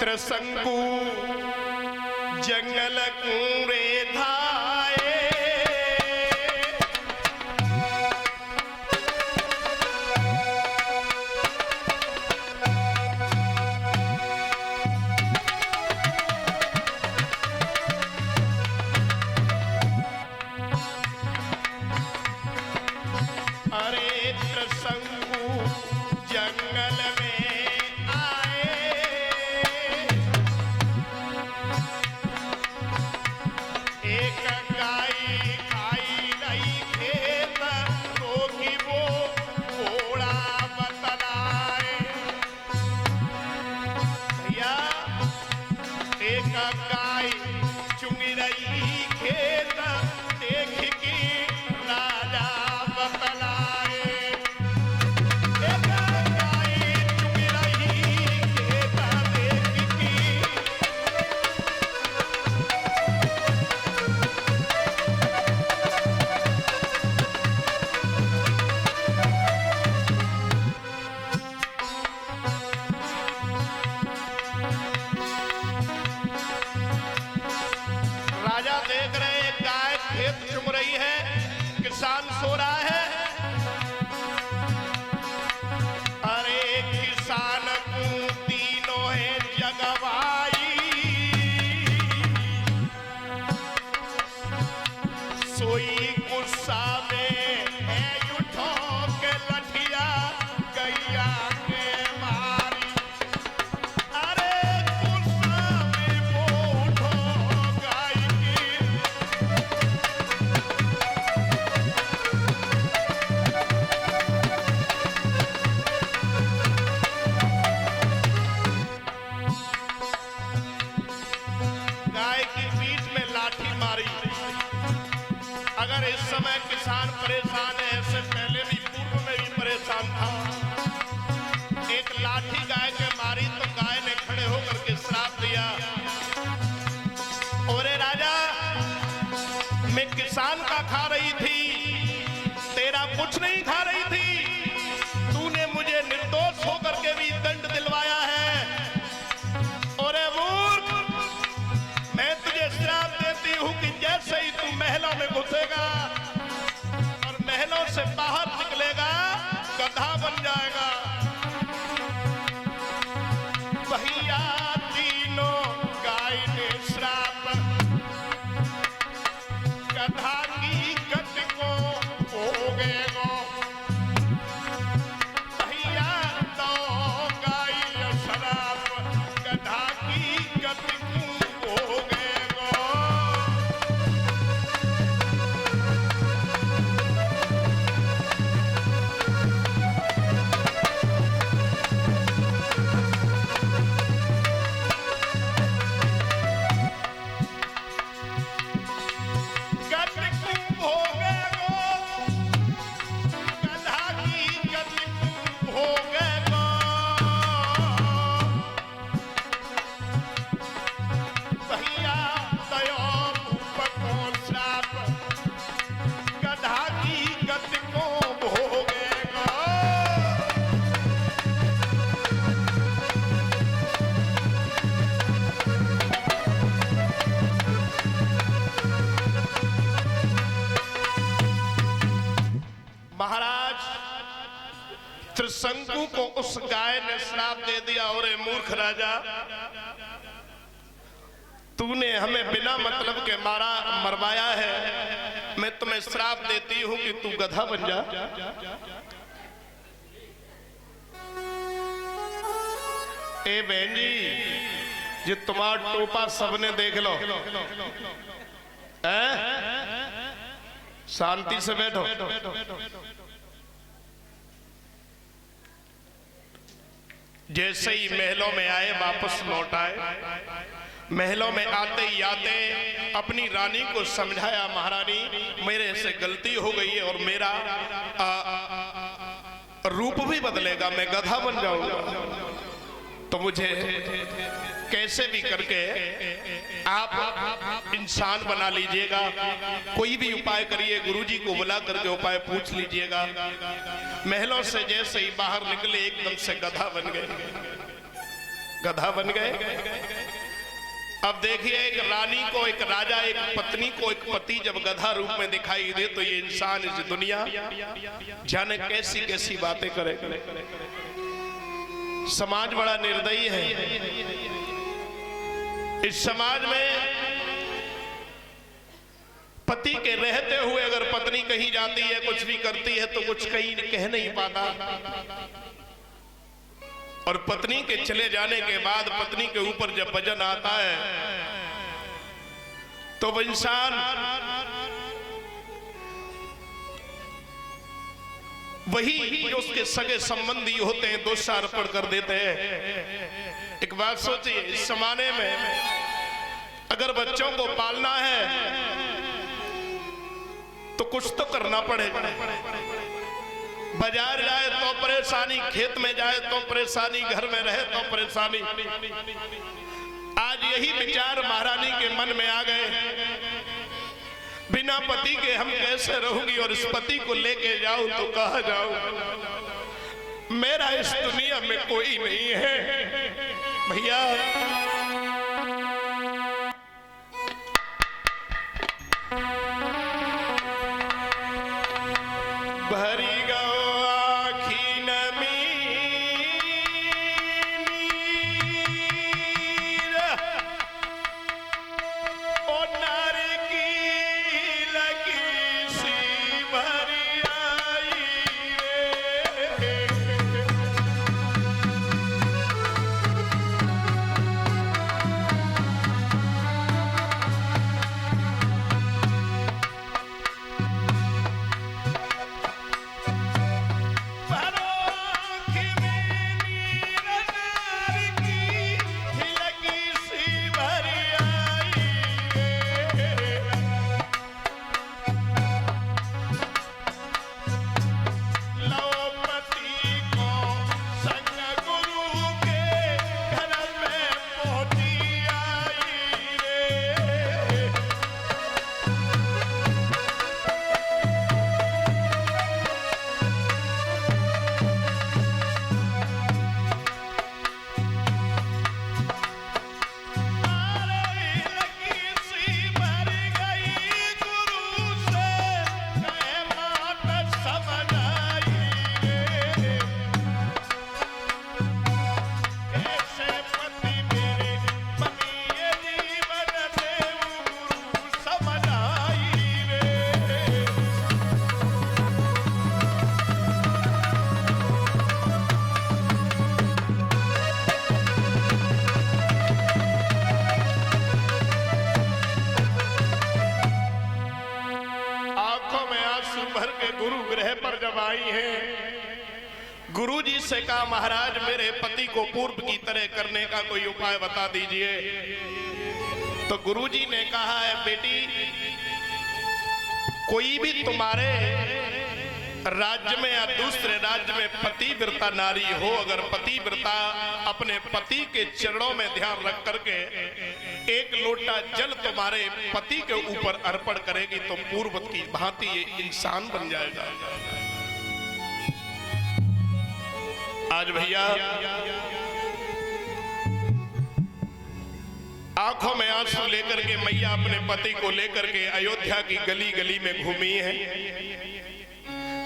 त्रिशंकु जंगल कूरे धाए, अरे त्रिशंकु जंगल में आए, एक गाय खाई नहीं खेत रोगी वो घोड़ा बतलाए। भैया एक गाय चुंग रही खेत देख के राजा बतलाए। एक गाय चुंग रही खेत देख के, राजा देख रहे हैं गाय खेत चुम रही है, किसान सो रहा है। अरे किसान को तीनों है जगवाई, सोई गुस्सा में है उठो के लठिया गैया के मारी। अरे गुस्सा में वो उठो गाय की, गाय की पीठ में लाठी मारी। अगर इस समय किसान परेशान है, इससे पहले भी पूर्व में भी परेशान था। एक लाठी गाय के मारी तो गाय ने खड़े होकर के श्राप दिया, ओरे राजा मैं किसान का खा रही थी, तेरा कुछ नहीं खा रही थी, तूने मुझे निर्दोष होकर के भी दंड दिलवाया है। ओरे मूर्ख, मैं तुझे श्राप देती हूं कि जैसे ही तू महलों में घुसेगा और महलों से बाहर निकलेगा गधा बन जाएगा। भैया तीनों गाय ने श्राप गधा की गति को भोगेगो। भैया तो गाय श्राप गधा की गति को भोगेगो। गति को भोगेगो, गधा की गति को भोगेगो। भैया दया भूप को श्राप गधा की गति को भोगेगो। महाराज त्रिशंकु को उस गाय ने श्राप दे दिया। और मूर्ख राजा, तूने हमें बिना मतलब के मारा मरवाया है, मैं तुम्हें श्राप देती हूं कि तू गधा बन जा। ए बहन जी, ये तुम्हारा टोपा सबने देख लो, शांति से बैठो। जैसे ही महलों में आए वापस लौट आए। महलों में आते ही आते अपनी रानी को समझाया, महारानी मेरे से गलती हो गई है और मेरा रूप भी बदलेगा, मैं गधा बन जाऊंगा, तो मुझे कैसे भी करके आप इंसान बना लीजिएगा। कोई भी उपाय करिए, गुरुजी को बुला करके उपाय पूछ लीजिएगा। महलों से जैसे ही बाहर निकले एकदम से गधा बन गए। गधा बन गए। अब देखिए, एक रानी को, एक राजा, एक पत्नी को एक पति जब गधा रूप में दिखाई दे तो ये इंसान इस दुनिया जाने कैसी कैसी बातें करे। समाज बड़ा निर्दयी है। इस समाज में पति के रहते हुए अगर पत्नी कहीं जाती है, कुछ भी करती है तो कुछ कहीं कह नहीं पाता, और पत्नी के चले जाने के बाद पत्नी के ऊपर जब वजन आता है तो वो इंसान वही जो उसके सगे संबंधी होते हैं दोषारोपण कर देते हैं। एक बात सोचिए, इस जमाने में अगर बच्चों को पालना है तो कुछ तो करना पड़ेगा। बाजार जाए तो परेशानी, खेत में जाए तो परेशानी, घर में रहे तो परेशानी। आज यही विचार महारानी के मन में आ गए, बिना पति के हम कैसे रहूंगी, और इस पति को लेके जाऊं तो कहां जाऊं, मेरा इस दुनिया में कोई नहीं है। भैया भरी गुरुजी से कहा, महाराज मेरे पति को पूर्व की तरह करने का कोई उपाय बता दीजिए। तो गुरुजी ने कहा है, बेटी कोई भी तुम्हारे राज्य में या दूसरे राज्य में पतिव्रता नारी हो, अगर पतिव्रता अपने पति के चरणों में ध्यान रख करके एक लोटा जल तुम्हारे पति के ऊपर अर्पण करेगी तो पूर्ववत की भांति ये इंसान बन जाएगा। आज भैया आंखों में आंसू लेकर के मैया अपने पति को लेकर के अयोध्या की गली गली में घूमी है।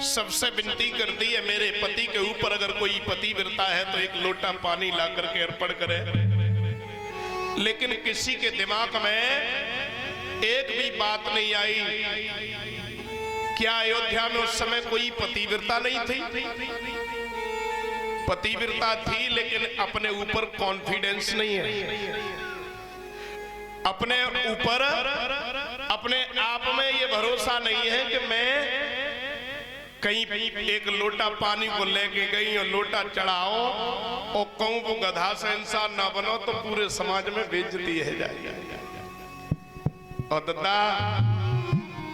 सबसे विनती करती है, मेरे पति के ऊपर अगर कोई पतिव्रता है तो एक लोटा पानी ला करके अर्पण करे। लेकिन किसी के दिमाग में एक भी बात नहीं आई। क्या अयोध्या में उस समय कोई पतिव्रता नहीं थी? पतिव्रता थी, लेकिन अपने ऊपर कॉन्फिडेंस नहीं है, अपने ऊपर अपने आप में ये भरोसा नहीं है कि मैं कहीं एक लोटा पानी को लेके गई और लोटा चढ़ाओ और कहूं वो गधा से इंसान ना बनो तो पूरे समाज में बेइज्जती है जाएगी। और दादा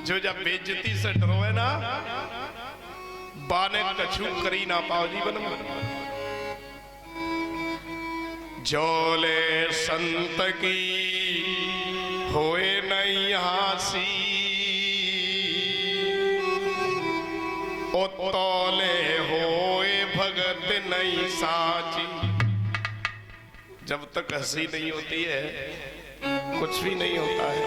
जो जब बेइज्जती से डरो है ना, बाने कछु करी ना पाओ जीवन में। जोले संत की होए नहीं हासी, ओ तोले होए भगत नहीं साची। जब तक हंसी नहीं होती है कुछ भी नहीं होता है।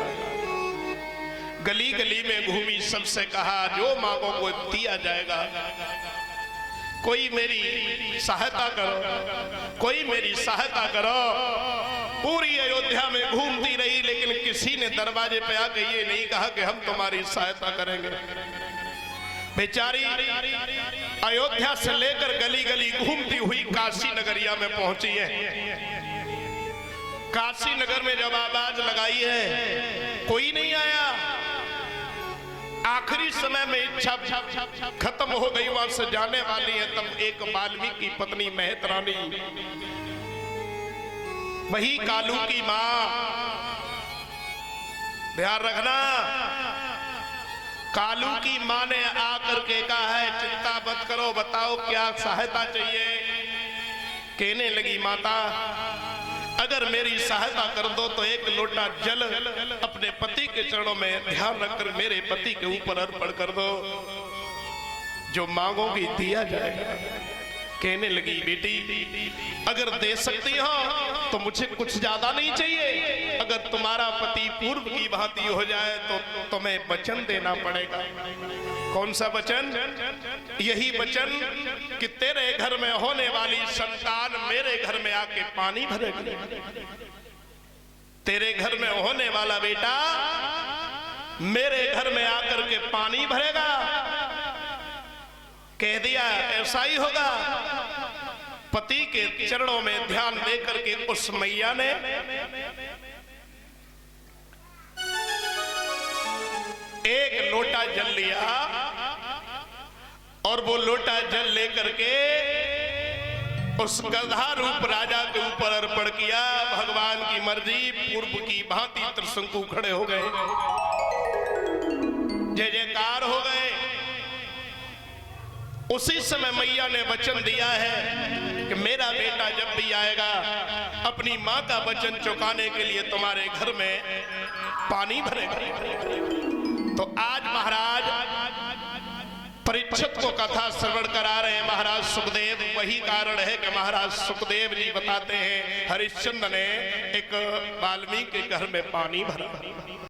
गली गली में घूमी, सबसे कहा जो मांगो वो दिया जाएगा, कोई मेरी सहायता करो, कोई मेरी सहायता करो। पूरी अयोध्या में घूमती रही, लेकिन किसी ने दरवाजे पे आके ये नहीं कहा कि हम तुम्हारी सहायता करेंगे। बेचारी अयोध्या से लेकर गली गली घूमती हुई काशी नगरिया में पहुंची है। काशी नगर में जब आवाज लगाई है कोई नहीं आया। आखिरी समय में इच्छा खत्म हो गई, वहां से जाने वाली है, तब एक वाल्मीकि की पत्नी महत रानी, वही कालू की मां, ध्यान रखना, कालू की मां ने आकर के कहा है चिंता मत करो, बताओ क्या सहायता चाहिए। कहने लगी माता अगर मेरी सहायता कर दो तो एक लोटा जल अपने पति के चरणों में ध्यान रखकर मेरे पति के ऊपर अर्पण कर दो, जो मांगोगी दिया जाएगा। कहने लगी बेटी अगर दे सकती हो तो मुझे कुछ ज्यादा नहीं चाहिए, अगर तुम्हारा पति पूर्व की भांति हो जाए तो तुम्हें वचन देना पड़ेगा। कौन सा वचन? यही वचन कि तेरे घर में होने वाली संतान मेरे घर में आके पानी भरेगी, तेरे घर में होने वाला बेटा मेरे घर में आकर के पानी भरेगा। कह दिया ऐसा ही होगा। पति के चरणों में ध्यान देकर के उस मैया ने एक लोटा जल लिया और वो लोटा जल लेकर के उस गधा रूप राजा के ऊपर अर्पण किया। भगवान की मर्जी, पूर्व की भांति त्रिशंकु खड़े हो गए, जय जयकार हो गए। उसी समय मैया ने वचन दिया है कि मेरा बेटा जब भी आएगा अपनी मां का वचन चुकाने के लिए तुम्हारे घर में पानी भरेगा। तो आज महाराज परीक्षित को कथा श्रवण करा रहे हैं महाराज सुखदेव। वही कारण है कि महाराज सुखदेव जी बताते हैं हरिश्चंद्र ने एक वाल्मीकि के घर में पानी भरा।